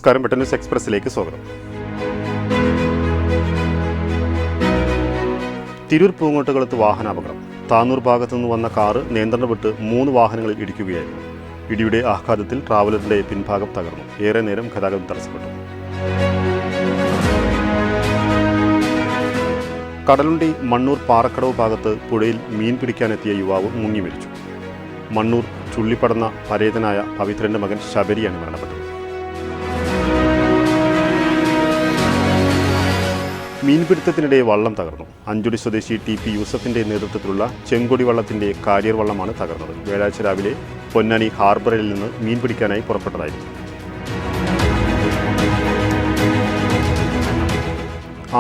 നമസ്കാരം. വെട്ടൻ ന്യൂസ് എക്സ്പ്രസിലേക്ക് സ്വാഗതം. തിരൂർ പൂങ്ങോട്ടുകുളത്ത് വാഹനാപകടം. താന്നൂർ ഭാഗത്തു നിന്ന് വന്ന കാറ് നിയന്ത്രണം വിട്ട് 3 വാഹനങ്ങളിൽ ഇടിക്കുകയായിരുന്നു. ഇടിയുടെ ആഘാതത്തിൽ ട്രാവലറിന്റെ പിൻഭാഗം തകർന്നു. ഏറെ നേരം ഗതാഗതം തടസ്സപ്പെട്ടു. കടലുണ്ടി മണ്ണൂർ പാറക്കടവ് ഭാഗത്ത് പുഴയിൽ മീൻ പിടിക്കാനെത്തിയ യുവാവ് മുങ്ങി മരിച്ചു. മണ്ണൂർ ചുള്ളിപ്പടന്ന പരേതനായ പവിത്രന്റെ മകൻ ശബരിയാണ് മരണപ്പെട്ടത്. മീൻപിടുത്തത്തിനിടെ വള്ളം തകർന്നു. അഞ്ചുടി സ്വദേശി TP യൂസഫിന്റെ നേതൃത്വത്തിലുള്ള ചെങ്കൊടി വള്ളത്തിന്റെ കാരിയർ വള്ളമാണ് തകർന്നത്. വ്യാഴാഴ്ച രാവിലെ പൊന്നാനി ഹാർബറിൽ നിന്ന് മീൻ പിടിക്കാനായി പുറപ്പെട്ടതായിരുന്നു.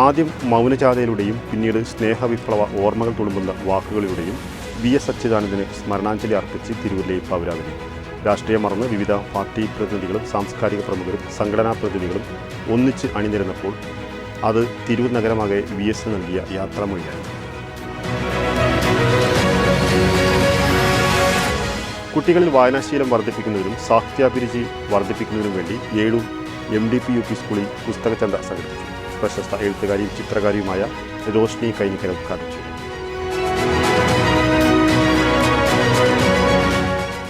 ആദ്യം മൗനജാഥയിലൂടെയും പിന്നീട് സ്നേഹവിപ്ലവ ഓർമ്മകൾ തുളുമ്പുന്ന വാക്കുകളിലൂടെയും VS അച്യുതാനന്ദന് സ്മരണാഞ്ജലി അർപ്പിച്ച് തിരൂരിലെ പൗരാവലി. രാഷ്ട്രീയം മറന്ന് വിവിധ പാർട്ടി പ്രതിനിധികളും സാംസ്കാരിക പ്രമുഖരും സംഘടനാ പ്രതിനിധികളും ഒന്നിച്ച് അണിനിരന്നപ്പോൾ അത് തിരൂർ നഗരമാകെ VS നൽകിയ യാത്രാമൊഴിയായി. കുട്ടികളിൽ വായനാശീലം വർദ്ധിപ്പിക്കുന്നതിനും സാഹിത്യാഭിരുചി വർദ്ധിപ്പിക്കുന്നതിനും വേണ്ടി ഏഴൂർ MDP UP സ്കൂളിൽ പുസ്തകചന്ത സംഘടിപ്പിച്ചു. പ്രശസ്ത എഴുത്തുകാരിയും ചിത്രകാരിയുമായ റോഷ്നി കൈനിക്കര ഉദ്ഘാടനം ചെയ്തു.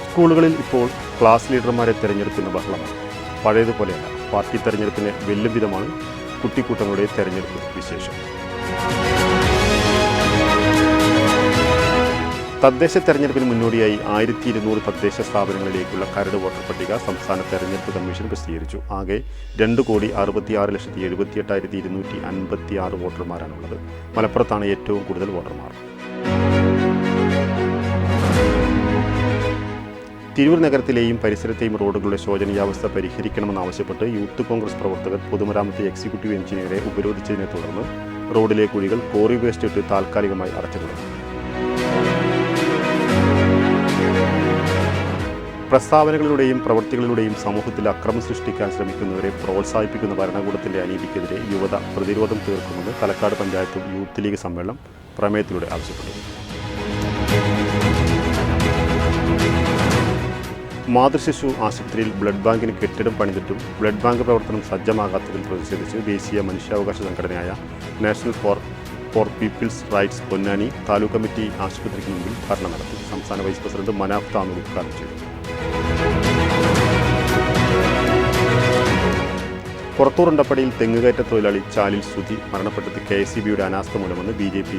സ്കൂളുകളിൽ ഇപ്പോൾ ക്ലാസ് ലീഡർമാരെ തെരഞ്ഞെടുക്കുന്ന ബഹളമാണ്. പഴയതുപോലെയല്ല. പാർട്ടി തെരഞ്ഞെടുപ്പിനെ വെല്ലും വിധമാണ് കുട്ടിക്കൂട്ടങ്ങളുടെ തെരഞ്ഞെടുപ്പ് വിശേഷം. തദ്ദേശ തെരഞ്ഞെടുപ്പിന് മുന്നോടിയായി 1200 തദ്ദേശ സ്ഥാപനങ്ങളിലേക്കുള്ള കരട് വോട്ടർ പട്ടിക സംസ്ഥാന തെരഞ്ഞെടുപ്പ് കമ്മീഷൻ പ്രസിദ്ധീകരിച്ചു. ആകെ 2,66,78,256 വോട്ടർമാരാണുള്ളത്. മലപ്പുറത്താണ് ഏറ്റവും കൂടുതൽ വോട്ടർമാർ. തിരൂർ നഗരത്തിലെയും പരിസരത്തെയും റോഡുകളുടെ ശോചനീയാവസ്ഥ പരിഹരിക്കണമെന്നാവശ്യപ്പെട്ട് യൂത്ത് കോൺഗ്രസ് പ്രവർത്തകർ പൊതുമരാമത്ത് എക്സിക്യൂട്ടീവ് എഞ്ചിനീയറെ ഉപരോധിച്ചതിനെ തുടർന്ന് റോഡിലെ കുഴികൾ കോറി വേസ്റ്റ് ഇട്ട് താൽക്കാലികമായി അടച്ചു തുടങ്ങി. പ്രസ്താവനകളിലൂടെയും പ്രവൃത്തികളിലൂടെയും സമൂഹത്തിൽ അക്രമം സൃഷ്ടിക്കാൻ ശ്രമിക്കുന്നവരെ പ്രോത്സാഹിപ്പിക്കുന്ന ഭരണകൂടത്തിന്റെ അനീതിക്കെതിരെ യുവത പ്രതിരോധം തീർക്കുമെന്ന് തലക്കാട് പഞ്ചായത്ത് യൂത്ത് ലീഗ് സമ്മേളനം പ്രമേയത്തിലൂടെ ആവശ്യപ്പെട്ടു. മാതൃശിശു ആശുപത്രിയിൽ ബ്ലഡ് ബാങ്കിന് കെട്ടിടം പണിതിട്ടും ബ്ലഡ് ബാങ്ക് പ്രവർത്തനം സജ്ജമാകാത്തതിൽ പ്രതിഷേധിച്ച് ദേശീയ മനുഷ്യാവകാശ സംഘടനയായ national for people's rights Ponnani taluk committee ആശുപത്രിക്ക് മുമ്പിൽ ധർണ നടത്തി. സംസ്ഥാന വൈസ് പ്രസിഡന്റ് മനാഫ് താന്നൂർ ഉദ്ഘാടനം ചെയ്തു. പുറത്തൂറുണ്ടപ്പടിയിൽ തെങ്ങുകയറ്റ തൊഴിലാളി ചാലിൽ സുധി മരണപ്പെട്ടത് KSEBയുടെ അനാസ്ഥ മൂലമെന്ന് BJP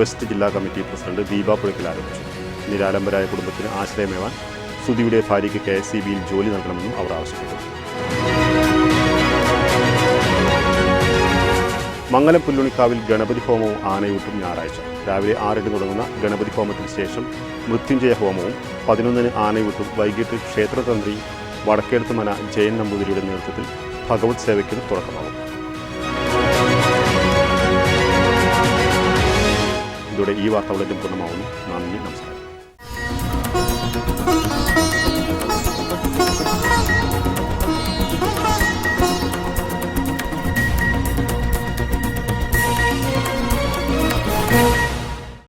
വെസ്റ്റ് ജില്ലാ കമ്മിറ്റി പ്രസിഡന്റ് ദീപ പുഴയ്ക്കൽ ആരോപിച്ചു. നിരാലംബരായ കുടുംബത്തിന് ആശ്രയമേവാൻ സുധിയുടെ ഭാര്യയ്ക്ക് KSEBയിൽ ജോലി നൽകണമെന്നും അവർ ആവശ്യപ്പെട്ടു. മംഗലം പുല്ലുണിക്കാവിൽ ഗണപതി ഹോമവും ആനയൂട്ടും ഞായറാഴ്ച രാവിലെ 6 തുടങ്ങുന്ന ഗണപതി ഹോമത്തിന് ശേഷം മൃത്യുഞ്ജയ ഹോമവും 11 ആനയൂട്ടും വൈകിട്ട് ക്ഷേത്രതന്ത്രി വടക്കേടത്ത് മന ജയൻ നമ്പൂതിരിയുടെ നേതൃത്വത്തിൽ ഭഗവത് സേവയ്ക്കും തുടക്കമാകും. ഇതോടെ ഈ വാർത്താ ബുള്ളറ്റിൻ പൂർണ്ണമാവുന്നു. നന്ദി, നമസ്കാരം.